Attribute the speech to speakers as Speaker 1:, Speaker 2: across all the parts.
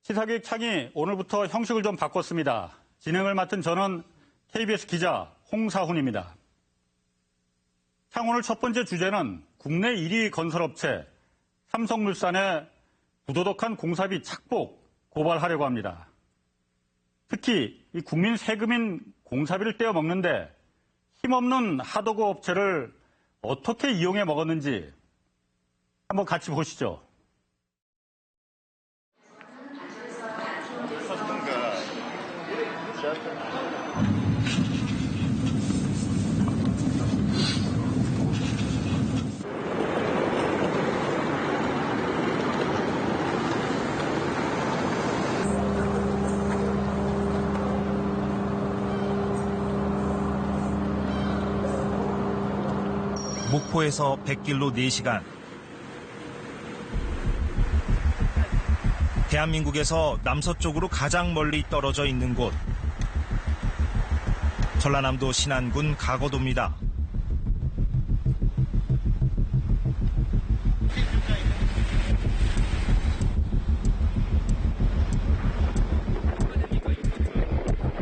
Speaker 1: 시사기획 창이 오늘부터 형식을 좀 바꿨습니다. 진행을 맡은 저는 KBS 기자 홍사훈입니다. 창 오늘 첫 번째 주제는 국내 1위 건설업체 삼성물산의 부도덕한 공사비 착복 고발하려고 합니다. 특히 이 국민 세금인 공사비를 떼어 먹는데 힘없는 하도급 업체를 어떻게 이용해 먹었는지 한번 같이 보시죠.
Speaker 2: 목포에서 100길로 4시간. 대한민국에서 남서쪽으로 가장 멀리 떨어져 있는 곳. 전라남도 신안군 가거도입니다.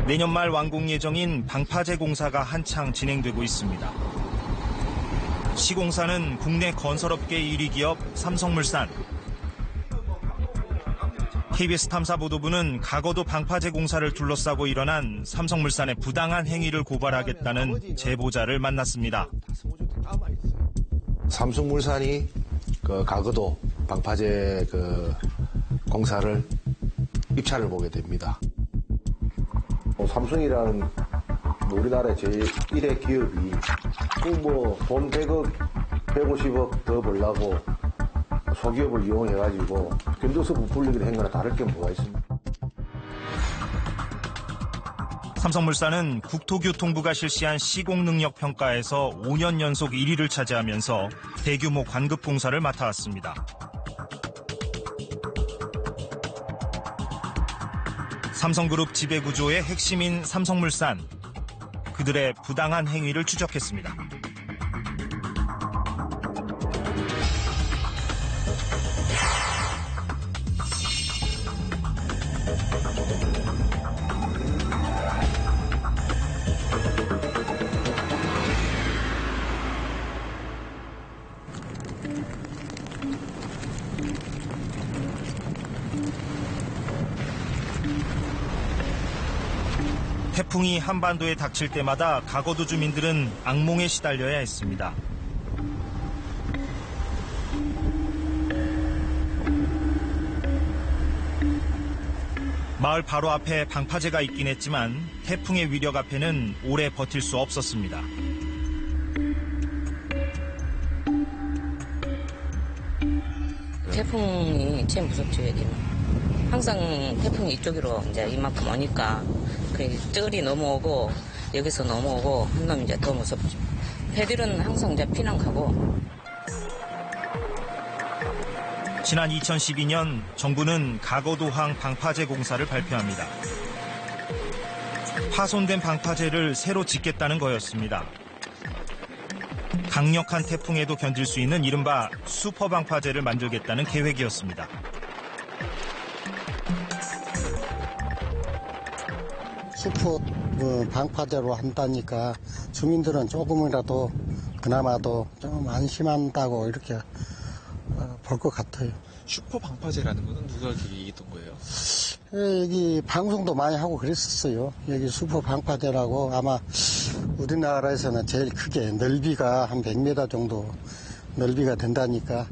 Speaker 2: 내년 말 완공 예정인 방파제 공사가 한창 진행되고 있습니다. 시공사는 국내 건설업계 1위 기업 삼성물산. KBS 탐사보도부는 가거도 방파제 공사를 둘러싸고 일어난 삼성물산의 부당한 행위를 고발하겠다는 제보자를 만났습니다.
Speaker 3: 삼성물산이 가거도 방파제 공사를 입찰을 보게 됩니다. 삼성이라는 우리나라의 제1의 기업이 돈 100억, 150억 더 벌려고 소기업을 이용해가지고 견적서 부풀리기를 한 거나 다를 게 뭐가 있습니까?
Speaker 2: 삼성물산은 국토교통부가 실시한 시공능력 평가에서 5년 연속 1위를 차지하면서 대규모 관급 공사를 맡아왔습니다. 삼성그룹 지배구조의 핵심인 삼성물산. 그들의 부당한 행위를 추적했습니다. 태풍이 한반도에 닥칠 때마다 가거도 주민들은 악몽에 시달려야 했습니다. 마을 바로 앞에 방파제가 있긴 했지만 태풍의 위력 앞에는 오래 버틸 수 없었습니다.
Speaker 4: 태풍이 제일 무섭죠, 여기는. 항상 태풍이 이쪽으로 이제 이만큼 오니까 뜰이 넘어오고 여기서 넘어오고 한 놈이 이제 더 무섭죠. 배들은 항상 이제 피난 가고.
Speaker 2: 지난 2012년 정부는 가거도항 방파제 공사를 발표합니다. 파손된 방파제를 새로 짓겠다는 거였습니다. 강력한 태풍에도 견딜 수 있는 이른바 슈퍼 방파제를 만들겠다는 계획이었습니다.
Speaker 5: 슈퍼 방파제로 한다니까 주민들은 조금이라도 그나마도 좀 안심한다고 이렇게 볼 것 같아요.
Speaker 6: 슈퍼 방파제라는 거는 누가 얘기했던 거예요?
Speaker 5: 여기 방송도 많이 하고 그랬었어요. 여기 슈퍼 방파제라고 아마 우리나라에서는 제일 크게 넓이가 한 100m 정도 넓이가 된다니까.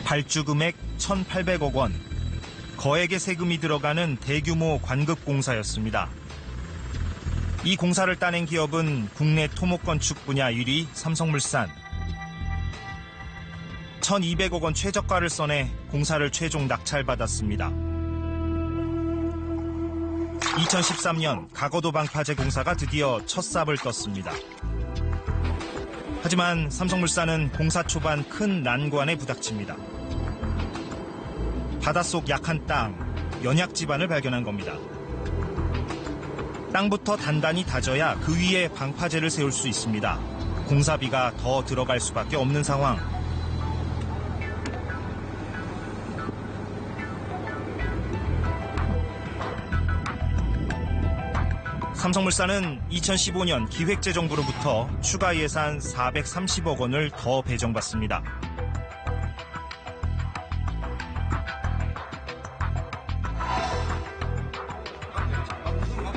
Speaker 2: 발주 금액 1,800억 원. 거액의 세금이 들어가는 대규모 관급 공사였습니다. 이 공사를 따낸 기업은 국내 토목건축 분야 1위 삼성물산. 1,200억 원 최저가를 써내 공사를 최종 낙찰받았습니다. 2013년 가거도 방파제 공사가 드디어 첫 삽을 떴습니다. 하지만 삼성물산은 공사 초반 큰 난관에 부닥칩니다. 바닷속 약한 땅, 연약 지반을 발견한 겁니다. 땅부터 단단히 다져야 그 위에 방파제를 세울 수 있습니다. 공사비가 더 들어갈 수밖에 없는 상황. 삼성물산은 2015년 기획재정부로부터 추가 예산 430억 원을 더 배정받습니다.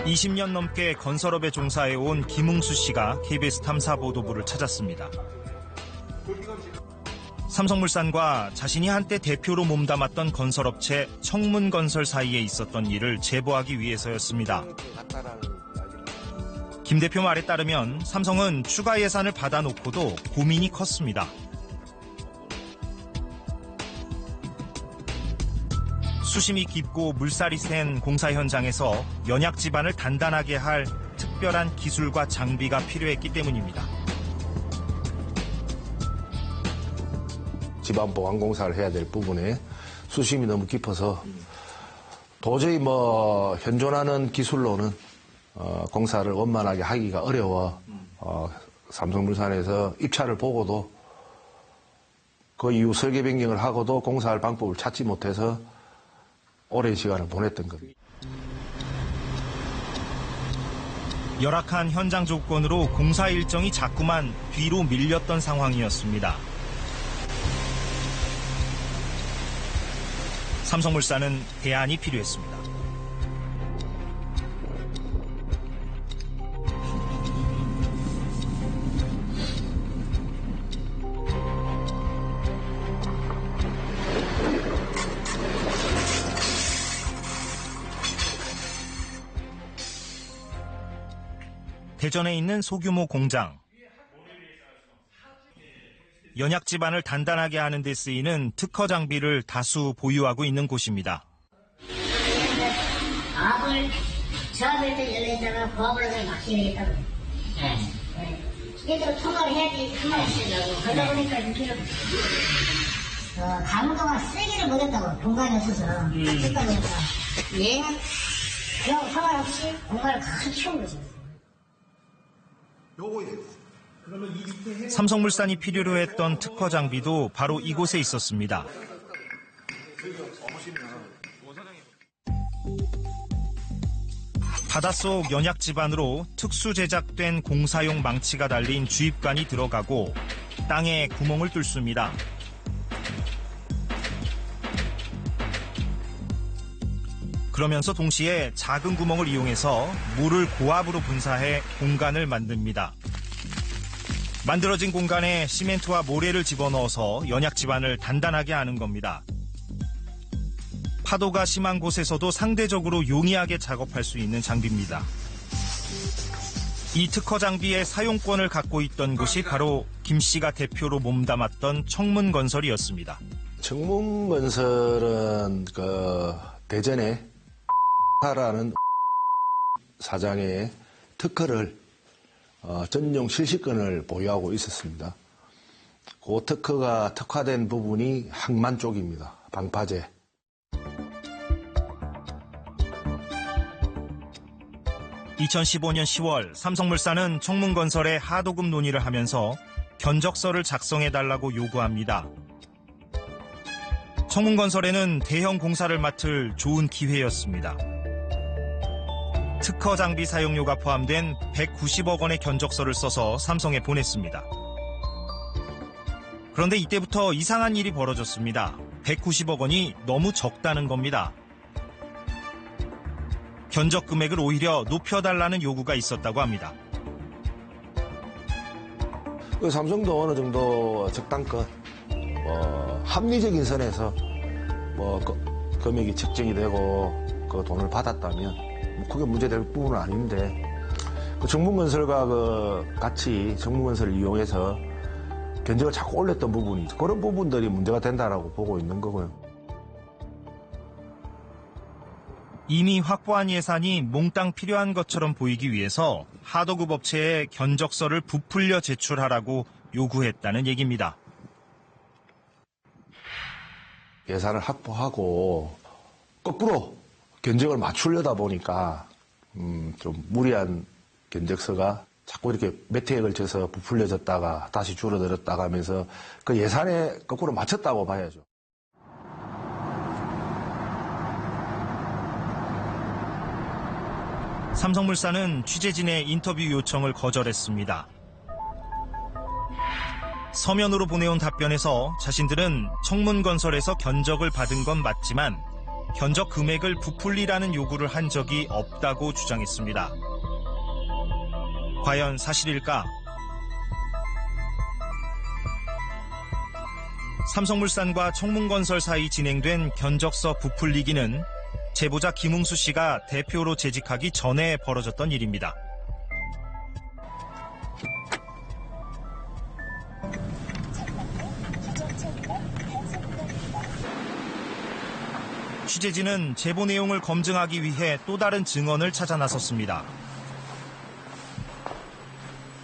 Speaker 2: (20년) 넘게 건설업에 종사해온 김웅수 씨가 KBS 탐사보도부를 찾았습니다. 삼성물산과 자신이 한때 대표로 몸담았던 건설업체 청문건설 사이에 있었던 일을 제보하기 위해서였습니다. 김 대표 말에 따르면 삼성은 추가 예산을 받아놓고도 고민이 컸습니다. 수심이 깊고 물살이 센 공사 현장에서 연약 지반을 단단하게 할 특별한 기술과 장비가 필요했기 때문입니다.
Speaker 3: 지반 보강 공사를 해야 될 부분에 수심이 너무 깊어서 도저히 현존하는 기술로는 공사를 원만하게 하기가 어려워 삼성물산에서 입찰을 보고도 그 이후 설계 변경을 하고도 공사할 방법을 찾지 못해서 오랜 시간을 보냈던 겁니다.
Speaker 2: 열악한 현장 조건으로 공사 일정이 자꾸만 뒤로 밀렸던 상황이었습니다. 삼성물산은 대안이 필요했습니다. 대전에 있는 소규모 공장. 연약 지반을 단단하게 하는 데 쓰이는 특허 장비를 다수 보유하고 있는 곳입니다.
Speaker 7: 압을 저압할 때 열려있다가 고압을 막히게 되겠다고. 얘도 통과를 해야지 통과를 쓰려고. 그러다 보니까 이렇게 강도가 세기를 못했다고. 공간이 없어서. 특허니까. 얘는 그냥 상관없이 공간을 큰 키운 거지.
Speaker 2: 삼성물산이 필요로 했던 특허 장비도 바로 이곳에 있었습니다. 바닷속 연약 지반으로 특수 제작된 공사용 망치가 달린 주입관이 들어가고 땅에 구멍을 뚫습니다. 그러면서 동시에 작은 구멍을 이용해서 물을 고압으로 분사해 공간을 만듭니다. 만들어진 공간에 시멘트와 모래를 집어넣어서 연약 지반을 단단하게 하는 겁니다. 파도가 심한 곳에서도 상대적으로 용이하게 작업할 수 있는 장비입니다. 이 특허 장비의 사용권을 갖고 있던 곳이 바로 김 씨가 대표로 몸담았던 청문건설이었습니다.
Speaker 3: 청문건설은 대전에 라는 사장의 특허를 전용 실시권을 보유하고 있었습니다. 그 특허가 특화된 부분이 항만 쪽입니다. 방파제.
Speaker 2: (2015년 10월) 삼성물산은 청문건설에 하도급 논의를 하면서 견적서를 작성해달라고 요구합니다. 청문건설에는 대형 공사를 맡을 좋은 기회였습니다. 특허 장비 사용료가 포함된 190억 원의 견적서를 써서 삼성에 보냈습니다. 그런데 이때부터 이상한 일이 벌어졌습니다. 190억 원이 너무 적다는 겁니다. 견적 금액을 오히려 높여달라는 요구가 있었다고 합니다.
Speaker 3: 삼성도 어느 정도 적당권, 합리적인 선에서 금액이 책정이 되고 그 돈을 받았다면 크게 문제될 부분은 아닌데 청문건설과 같이 청문건설을 이용해서 견적을 자꾸 올렸던 부분이 그런 부분들이 문제가 된다라고 보고 있는 거고요.
Speaker 2: 이미 확보한 예산이 몽땅 필요한 것처럼 보이기 위해서 하도급 업체에 견적서를 부풀려 제출하라고 요구했다는 얘기입니다.
Speaker 3: 예산을 확보하고 거꾸로 견적을 맞추려다 보니까 좀 무리한 견적서가 자꾸 이렇게 몇 해에 걸쳐서 부풀려졌다가 다시 줄어들었다가 하면서 그 예산에 거꾸로 맞췄다고 봐야죠.
Speaker 2: 삼성물산은 취재진의 인터뷰 요청을 거절했습니다. 서면으로 보내온 답변에서 자신들은 청문건설에서 견적을 받은 건 맞지만 견적 금액을 부풀리라는 요구를 한 적이 없다고 주장했습니다. 과연 사실일까? 삼성물산과 청문건설 사이 진행된 견적서 부풀리기는 제보자 김웅수 씨가 대표로 재직하기 전에 벌어졌던 일입니다. 취재진은 제보 내용을 검증하기 위해 또 다른 증언을 찾아 나섰습니다.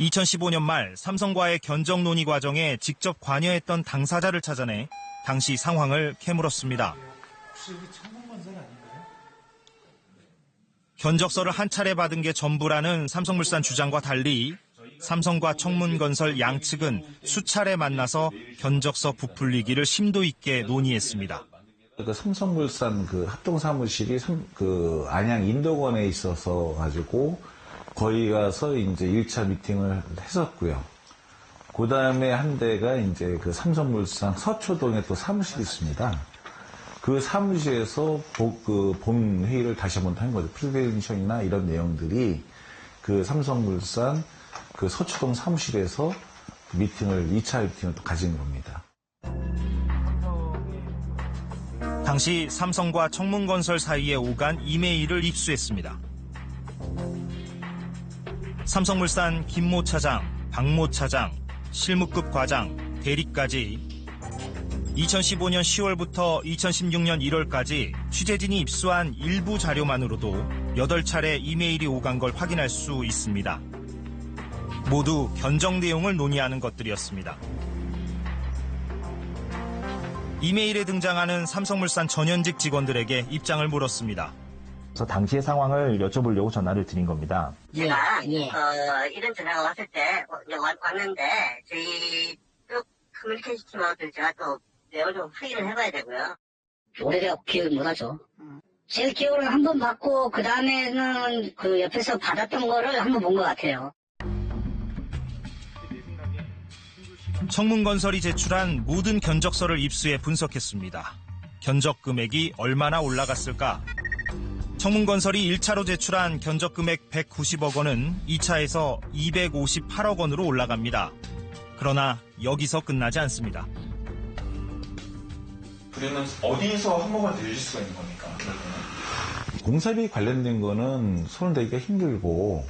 Speaker 2: 2015년 말 삼성과의 견적 논의 과정에 직접 관여했던 당사자를 찾아내 당시 상황을 캐물었습니다. 견적서를 한 차례 받은 게 전부라는 삼성물산 주장과 달리 삼성과 청문건설 양측은 수차례 만나서 견적서 부풀리기를 심도 있게 논의했습니다.
Speaker 8: 그 삼성물산 그 합동사무실이 그 안양 인덕원에 있어서 가지고 거기 가서 이제 1차 미팅을 했었고요. 그 다음에 한 대가 이제 그 삼성물산 서초동에 또 사무실이 있습니다. 그 사무실에서 본 회의를 다시 한번 한 거죠. 프레젠테이션이나 이런 내용들이 그 삼성물산 그 서초동 사무실에서 2차 미팅을 또 가진 겁니다.
Speaker 2: 당시 삼성과 청문건설 사이에 오간 이메일을 입수했습니다. 삼성물산 김모 차장, 박모 차장, 실무급 과장, 대리까지 2015년 10월부터 2016년 1월까지 취재진이 입수한 일부 자료만으로도 8차례 이메일이 오간 걸 확인할 수 있습니다. 모두 견적 내용을 논의하는 것들이었습니다. 이메일에 등장하는 삼성물산 전현직 직원들에게 입장을 물었습니다.
Speaker 9: 그래서 당시의 상황을 여쭤보려고 전화를 드린 겁니다.
Speaker 7: 제가 이런 전화가 왔을 때 왔는데 저희 쪽 커뮤니케이션 팀하고 제가 또 내용을 좀 회의를 해봐야 되고요.
Speaker 10: 오래돼서 기억을 못하죠. 제 기억을 한번 받고 그 다음에는 그 옆에서 받았던 거를 한번 본 것 같아요.
Speaker 2: 청문건설이 제출한 모든 견적서를 입수해 분석했습니다. 견적 금액이 얼마나 올라갔을까? 청문건설이 1차로 제출한 견적 금액 190억 원은 2차에서 258억 원으로 올라갑니다. 그러나 여기서 끝나지 않습니다.
Speaker 6: 그러면 어디서 한몫을 내줄 수가 있는 겁니까?
Speaker 8: 공사비 관련된 거는 손을 대기가 힘들고,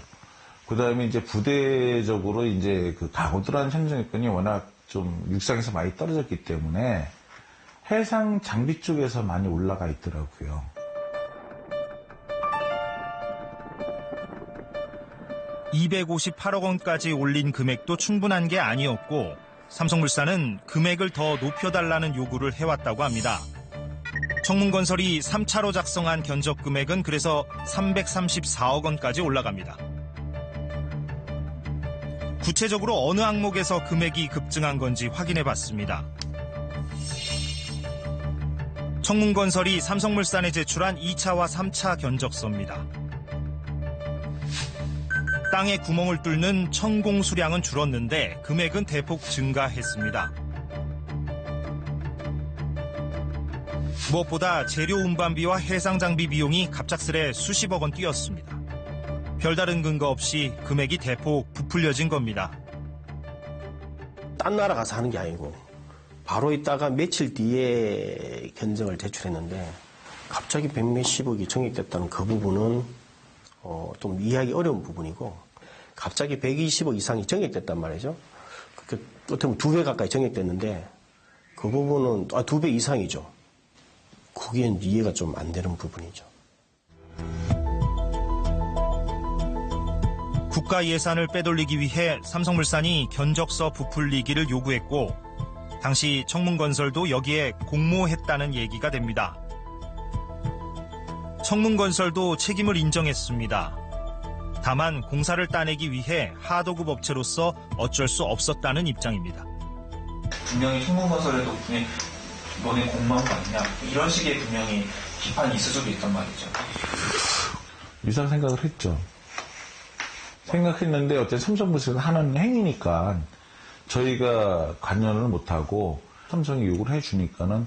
Speaker 8: 그 다음에 이제 부대적으로 이제 그 가구들한 현장 여건이 워낙 좀 육상에서 많이 떨어졌기 때문에 해상 장비 쪽에서 많이 올라가 있더라고요.
Speaker 2: (258억) 원까지 올린 금액도 충분한 게 아니었고 삼성물산은 금액을 더 높여달라는 요구를 해왔다고 합니다. 청문건설이 3차로 작성한 견적 금액은 그래서 334억 원까지 올라갑니다. 구체적으로 어느 항목에서 금액이 급증한 건지 확인해봤습니다. 청문건설이 삼성물산에 제출한 2차와 3차 견적서입니다. 땅에 구멍을 뚫는 천공 수량은 줄었는데 금액은 대폭 증가했습니다. 무엇보다 재료 운반비와 해상 장비 비용이 갑작스레 수십억 원 뛰었습니다. 별다른 근거 없이 금액이 대폭 부풀려진 겁니다.
Speaker 11: 딴 나라 가서 하는 게 아니고 바로 있다가 며칠 뒤에 견적을 제출했는데 갑자기 100몇십억이 정액됐다는 그 부분은 좀 이해하기 어려운 부분이고, 갑자기 120억 이상이 정액됐단 말이죠. 어떻게 보면 2배 가까이 정액됐는데 그 부분은 2배 이상이죠. 그게 이해가 좀 안 되는 부분이죠.
Speaker 2: 국가 예산을 빼돌리기 위해 삼성물산이 견적서 부풀리기를 요구했고 당시 청문건설도 여기에 공모했다는 얘기가 됩니다. 청문건설도 책임을 인정했습니다. 다만 공사를 따내기 위해 하도급 업체로서 어쩔 수 없었다는 입장입니다.
Speaker 6: 분명히 청문건설에도 분명히 너네 공모한 거 아니냐 이런 식의 분명히 비판이 있을 수도 있단 말이죠.
Speaker 8: 유사한 생각을 했죠. 생각했는데 어쨌든 삼성물산이 하는 행위니까 저희가 관여를 못하고 삼성이 요구를 해주니까는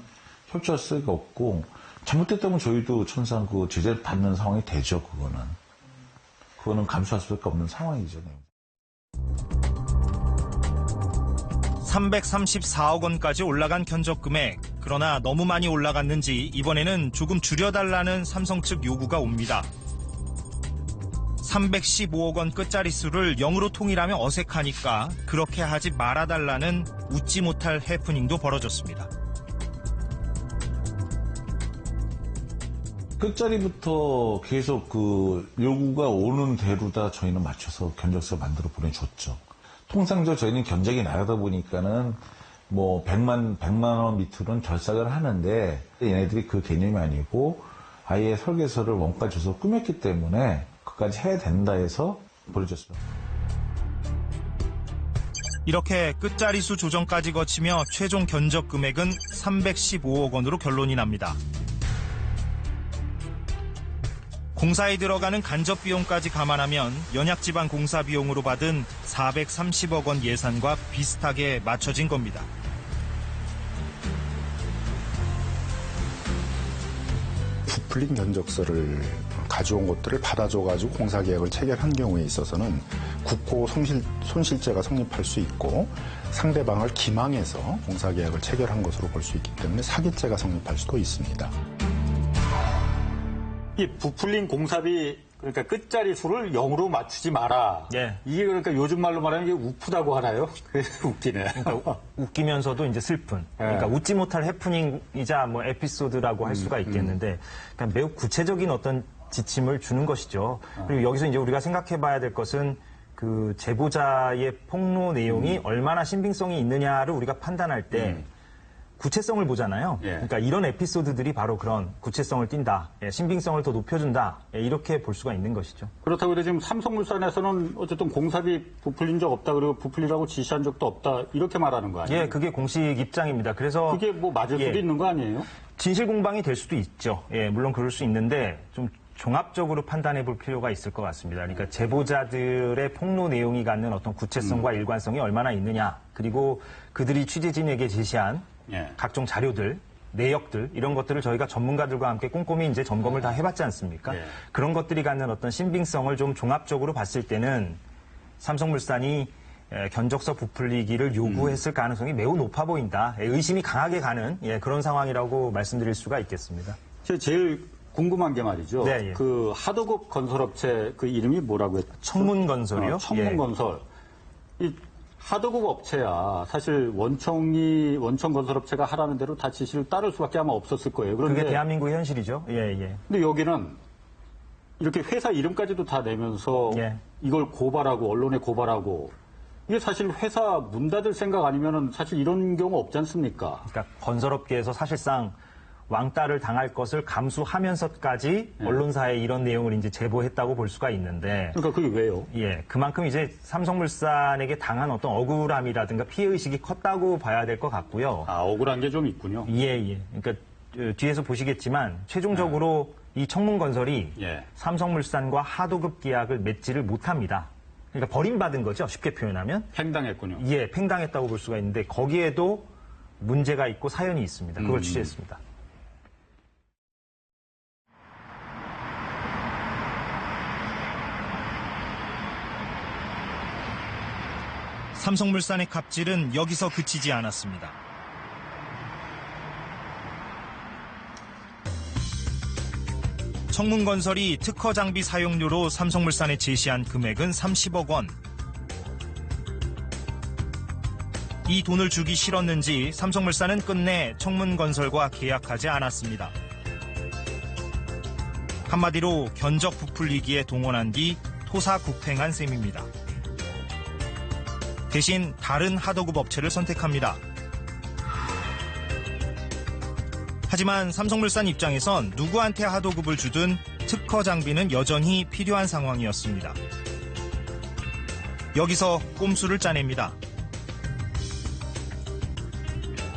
Speaker 8: 협조할 수가 없고 잘못됐다면 저희도 천상 그 제재를 받는 상황이 되죠. 그거는 감수할 수밖에 없는 상황이죠.
Speaker 2: 334억 원까지 올라간 견적 금액. 그러나 너무 많이 올라갔는지 이번에는 조금 줄여달라는 삼성 측 요구가 옵니다. 315억 원 끝자리 수를 0으로 통일하면 어색하니까 그렇게 하지 말아달라는 웃지 못할 해프닝도 벌어졌습니다.
Speaker 8: 끝자리부터 계속 그 요구가 오는 대로 다 저희는 맞춰서 견적서 만들어 보내줬죠. 통상적으로 저희는 견적이 나가다 보니까는 뭐 100만 원 밑으로는 결삭을 하는데 얘네들이 그 개념이 아니고 아예 설계서를 원가 줘서 꾸몄기 때문에 그까지 해야 된다 해서 보내줬습니다.
Speaker 2: 이렇게 끝자리 수 조정까지 거치며 최종 견적 금액은 315억 원으로 결론이 납니다. 공사에 들어가는 간접 비용까지 감안하면 연약지방 공사 비용으로 받은 430억 원 예산과 비슷하게 맞춰진 겁니다.
Speaker 12: 부풀린 견적서를 가져온 것들을 받아줘가지고 공사계약을 체결한 경우에 있어서는 국고 손실죄가 성립할 수 있고 상대방을 기망해서 공사계약을 체결한 것으로 볼 수 있기 때문에 사기죄가 성립할 수도 있습니다.
Speaker 1: 이 부풀린 공사비 그러니까 끝자리 수를 0으로 맞추지 마라.
Speaker 9: 예.
Speaker 1: 이게 그러니까 요즘 말로 말하면 이게 우프다고 하나요? 그래서 웃기네.
Speaker 9: 그러니까 웃기면서도 이제 슬픈. 그러니까 웃지 못할 해프닝이자 뭐 에피소드라고 할 수가 있겠는데, 그러니까 매우 구체적인 어떤 지침을 주는 것이죠. 그리고 여기서 이제 우리가 생각해봐야 될 것은 그 제보자의 폭로 내용이 얼마나 신빙성이 있느냐를 우리가 판단할 때. 구체성을 보잖아요.
Speaker 1: 예.
Speaker 9: 그러니까 이런 에피소드들이 바로 그런 구체성을 띈다, 신빙성을 더 높여준다, 이렇게 볼 수가 있는 것이죠.
Speaker 1: 그렇다고 해도 지금 삼성물산에서는 어쨌든 공사비 부풀린 적 없다, 그리고 부풀리라고 지시한 적도 없다, 이렇게 말하는 거 아니에요?
Speaker 9: 예, 그게 공식 입장입니다. 그래서
Speaker 1: 그게 뭐 맞을 수도 있는 거 아니에요?
Speaker 9: 진실 공방이 될 수도 있죠. 예, 물론 그럴 수 있는데 좀 종합적으로 판단해 볼 필요가 있을 것 같습니다. 그러니까 제보자들의 폭로 내용이 갖는 어떤 구체성과 일관성이 얼마나 있느냐, 그리고 그들이 취재진에게 제시한 각종 자료들, 내역들 이런 것들을 저희가 전문가들과 함께 꼼꼼히 이제 점검을 다 해봤지 않습니까? 그런 것들이 갖는 어떤 신빙성을 좀 종합적으로 봤을 때는 삼성물산이 견적서 부풀리기를 요구했을 가능성이 매우 높아 보인다. 의심이 강하게 가는 그런 상황이라고 말씀드릴 수가 있겠습니다.
Speaker 1: 제일 궁금한 게 말이죠.
Speaker 9: 네, 예.
Speaker 1: 그 하도급 건설업체 그 이름이 뭐라고 했죠?
Speaker 9: 청문건설이요?
Speaker 1: 청문건설. 이 하도급 업체야 사실 원청건설업체가 하라는 대로 다 지시를 따를 수밖에 아마 없었을 거예요. 그런데
Speaker 9: 그게 대한민국 현실이죠. 예.
Speaker 1: 근데 여기는 이렇게 회사 이름까지도 다 내면서 이걸 고발하고 언론에 고발하고 이게 사실 회사 문 닫을 생각 아니면은 사실 이런 경우 없지 않습니까?
Speaker 9: 그러니까 건설업계에서 사실상 왕따를 당할 것을 감수하면서까지 언론사에 이런 내용을 이제 제보했다고 볼 수가 있는데.
Speaker 1: 그러니까 그게 왜요?
Speaker 9: 예, 그만큼 이제 삼성물산에게 당한 어떤 억울함이라든가 피해의식이 컸다고 봐야 될 것 같고요.
Speaker 1: 아, 억울한 게 좀 있군요.
Speaker 9: 예. 그러니까 뒤에서 보시겠지만 최종적으로 이 청문건설이 삼성물산과 하도급 계약을 맺지를 못합니다. 그러니까 버림받은 거죠. 쉽게 표현하면.
Speaker 1: 팽당했군요.
Speaker 9: 예, 팽당했다고 볼 수가 있는데 거기에도 문제가 있고 사연이 있습니다. 그걸 취재했습니다.
Speaker 2: 삼성물산의 갑질은 여기서 그치지 않았습니다. 청문건설이 특허 장비 사용료로 삼성물산에 제시한 금액은 30억 원. 이 돈을 주기 싫었는지 삼성물산은 끝내 청문건설과 계약하지 않았습니다. 한마디로 견적 부풀리기에 동원한 뒤 토사구팽한 셈입니다. 대신 다른 하도급 업체를 선택합니다. 하지만 삼성물산 입장에선 누구한테 하도급을 주든 특허 장비는 여전히 필요한 상황이었습니다. 여기서 꼼수를 짜냅니다.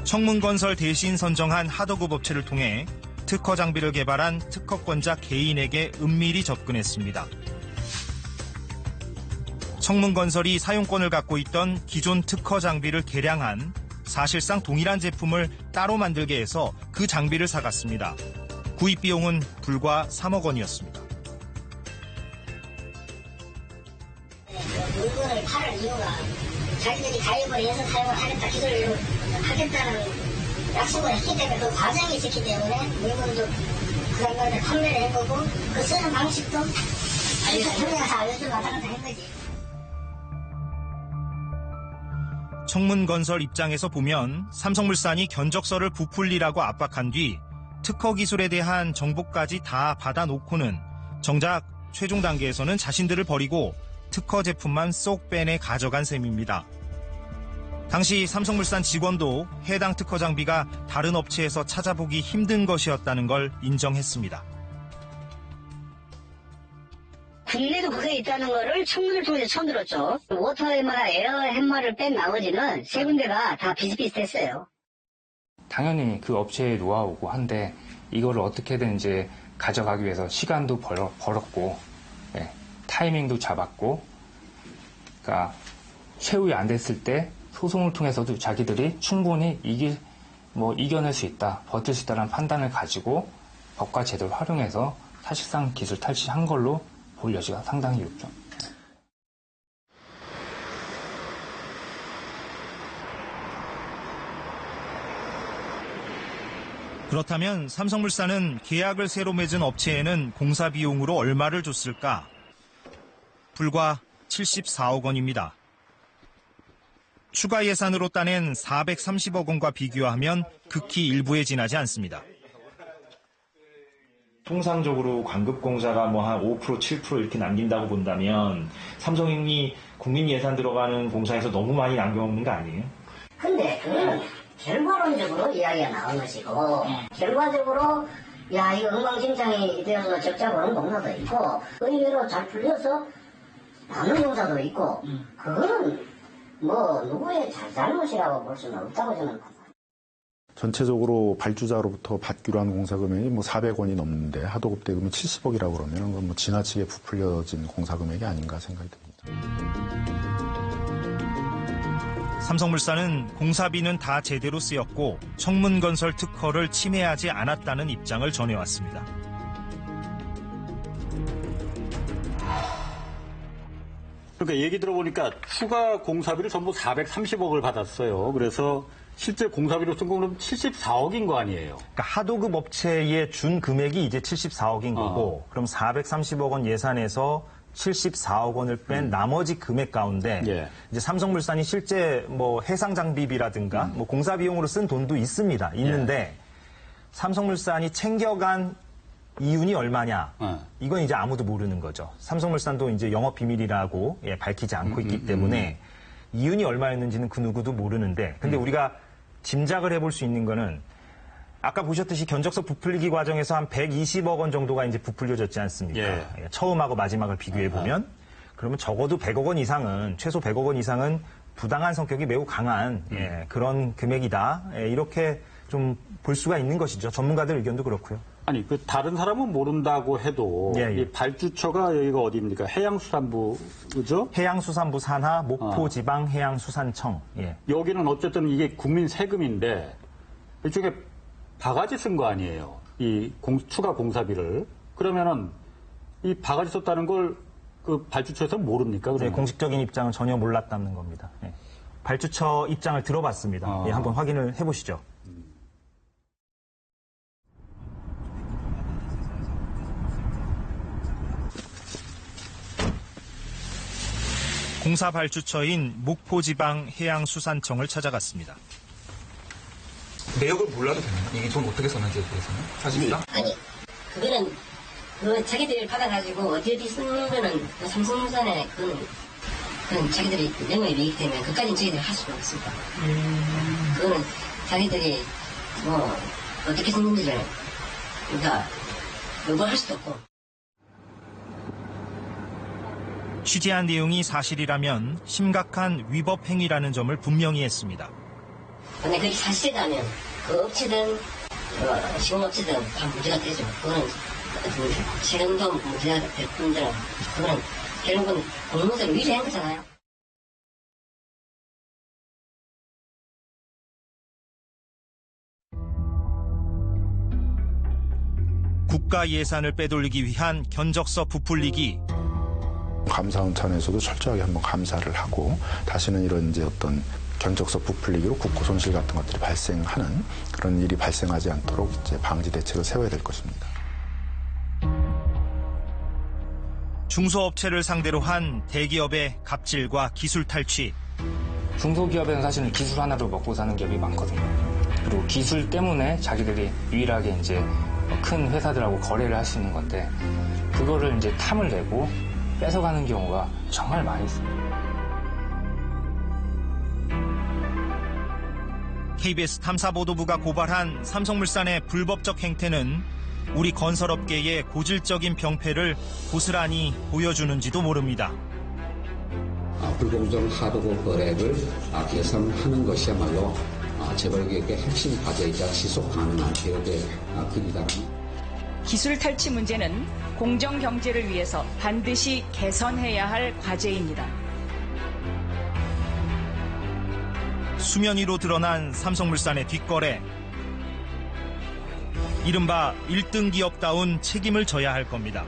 Speaker 2: 청문건설 대신 선정한 하도급 업체를 통해 특허 장비를 개발한 특허권자 개인에게 은밀히 접근했습니다. 청문건설이 사용권을 갖고 있던 기존 특허 장비를 개량한 사실상 동일한 제품을 따로 만들게 해서 그 장비를 사갔습니다. 구입 비용은 불과 3억 원이었습니다.
Speaker 10: 물건을 팔을 이유가 자기들이 가입을 해서 사용을 하겠다, 기술을 하겠다는 약속을 했기 때문에 그 과정이 있었기 때문에 물건도 그 장면에 판매를 해보고 그 쓰는 방식도 현장에서 알려주고 왔다 갔다 한 거지.
Speaker 2: 청문건설 입장에서 보면 삼성물산이 견적서를 부풀리라고 압박한 뒤 특허 기술에 대한 정보까지 다 받아놓고는 정작 최종 단계에서는 자신들을 버리고 특허 제품만 쏙 빼내 가져간 셈입니다. 당시 삼성물산 직원도 해당 특허 장비가 다른 업체에서 찾아보기 힘든 것이었다는 걸 인정했습니다.
Speaker 10: 국내도 그게 있다는 거를 청문을 통해서 처음 들었죠. 워터헤머나 에어헤머를 뺀 나머지는 세 군데가 다 비슷비슷했어요.
Speaker 13: 당연히 그 업체의 노하우고 한데 이거를 어떻게든 이제 가져가기 위해서 시간도 벌었고 타이밍도 잡았고 그러니까 최후에 안 됐을 때 소송을 통해서도 자기들이 충분히 이겨낼 수 있다, 버틸 수 있다는 판단을 가지고 법과 제도를 활용해서 사실상 기술 탈취한 걸로 볼 여지가 상당히 높죠.
Speaker 2: 그렇다면 삼성물산은 계약을 새로 맺은 업체에는 공사 비용으로 얼마를 줬을까? 불과 74억 원입니다. 추가 예산으로 따낸 430억 원과 비교하면 극히 일부에 지나지 않습니다.
Speaker 9: 통상적으로 관급공사가 뭐 한 5%, 7% 이렇게 남긴다고 본다면 삼성이 국민 예산 들어가는 공사에서 너무 많이 남겨먹는 거 아니에요?
Speaker 10: 근데 그거는 결과론적으로 이야기가 나온 것이고 결과적으로 야 이거 엉망진창이 되어서 적자 보는 공사도 있고 의외로 잘 풀려서 남는 공사도 있고 그거는 뭐 누구의 잘못이라고 볼 수는 없다고 저는 봅니다.
Speaker 12: 전체적으로 발주자로부터 받기로 한 공사 금액이 뭐 400원이 넘는데 하도급 대금이 70억이라고 그러면 그건 뭐 지나치게 부풀려진 공사 금액이 아닌가 생각이 듭니다.
Speaker 2: 삼성물산은 공사비는 다 제대로 쓰였고 청문건설 특허를 침해하지 않았다는 입장을 전해왔습니다.
Speaker 1: 그러니까 얘기 들어보니까 추가 공사비를 전부 430억을 받았어요. 그래서 실제 공사비로 쓴 건 74억인 거 아니에요?
Speaker 9: 그러니까 하도급 업체에 준 금액이 이제 74억인 거고 그럼 430억 원 예산에서 74억 원을 뺀 나머지 금액 가운데 이제 삼성물산이 실제 뭐 해상 장비비라든가 뭐 공사 비용으로 쓴 돈도 있습니다. 있는데 삼성물산이 챙겨간 이윤이 얼마냐? 이건 이제 아무도 모르는 거죠. 삼성물산도 이제 영업 비밀이라고 밝히지 않고 있기 때문에 이윤이 얼마였는지는 그 누구도 모르는데 근데 우리가 짐작을 해볼 수 있는 거는 아까 보셨듯이 견적서 부풀리기 과정에서 한 120억 원 정도가 이제 부풀려졌지 않습니까? 처음하고 마지막을 비교해 보면 그러면 적어도 100억 원 이상은 최소 100억 원 이상은 부당한 성격이 매우 강한 그런 금액이다. 이렇게 좀 볼 수가 있는 것이죠. 전문가들 의견도 그렇고요.
Speaker 1: 아니 그 다른 사람은 모른다고 해도 이 발주처가 여기가 어디입니까? 해양수산부죠?
Speaker 9: 해양수산부 산하 목포지방해양수산청.
Speaker 1: 여기는 어쨌든 이게 국민 세금인데 이쪽에 바가지 쓴 거 아니에요? 이 추가 공사비를. 그러면은 이 바가지 썼다는 걸 그 발주처에서 모릅니까?
Speaker 9: 네, 공식적인 입장은 전혀 몰랐다는 겁니다. 발주처 입장을 들어봤습니다. 한번 확인을 해보시죠.
Speaker 2: 공사 발주처인 목포지방해양수산청을 찾아갔습니다.
Speaker 14: 내역을 몰라도 되나요? 이게 돈 어떻게 썼는지에 대해서는? 사실상?
Speaker 10: 아니, 그거는 그 자기들이 받아가지고 어디 쓰는 거는 그 삼성물산에 그건 자기들이 명예의 이기 때문에 그까지는 저희들이 할 수가 없습니다. 그거는 자기들이 뭐 어떻게 썼는지를 그러니까 요구할 수도 없고.
Speaker 2: 취재한 내용이 사실이라면 심각한 위법 행위라는 점을 분명히 했습니다.
Speaker 10: 만약 그게 사실이라면 그 업체든 시공업체든 다 문제가 되죠. 그거는 세금도 문제가 될 뿐더러 그거는 결국은 공무원을 위조한 거잖아요.
Speaker 2: 국가 예산을 빼돌리기 위한 견적서 부풀리기.
Speaker 12: 감사원 차원에서도 철저하게 한번 감사를 하고 다시는 이런 이제 어떤 견적서 부풀리기로 국고 손실 같은 것들이 발생하는 그런 일이 발생하지 않도록 이제 방지 대책을 세워야 될 것입니다.
Speaker 2: 중소업체를 상대로 한 대기업의 갑질과 기술 탈취.
Speaker 13: 중소기업에는 사실은 기술 하나로 먹고 사는 기업이 많거든요. 그리고 기술 때문에 자기들이 유일하게 이제 큰 회사들하고 거래를 할 수 있는 건데 그거를 이제 탐을 내고 뺏어가는 경우가 정말 많이 있습니다.
Speaker 2: KBS 탐사보도부가 고발한 삼성물산의 불법적 행태는 우리 건설업계의 고질적인 병폐를 고스란히 보여주는지도 모릅니다.
Speaker 14: 불공정 하도급 거래를 개선하는 것이야말로 재벌개혁의 핵심 과제이자 지속 가능한 개혁의 길이다.
Speaker 15: 기술 탈취 문제는 공정 경제를 위해서 반드시 개선해야 할 과제입니다.
Speaker 2: 수면 위로 드러난 삼성물산의 뒷거래. 이른바 1등 기업다운 책임을 져야 할 겁니다.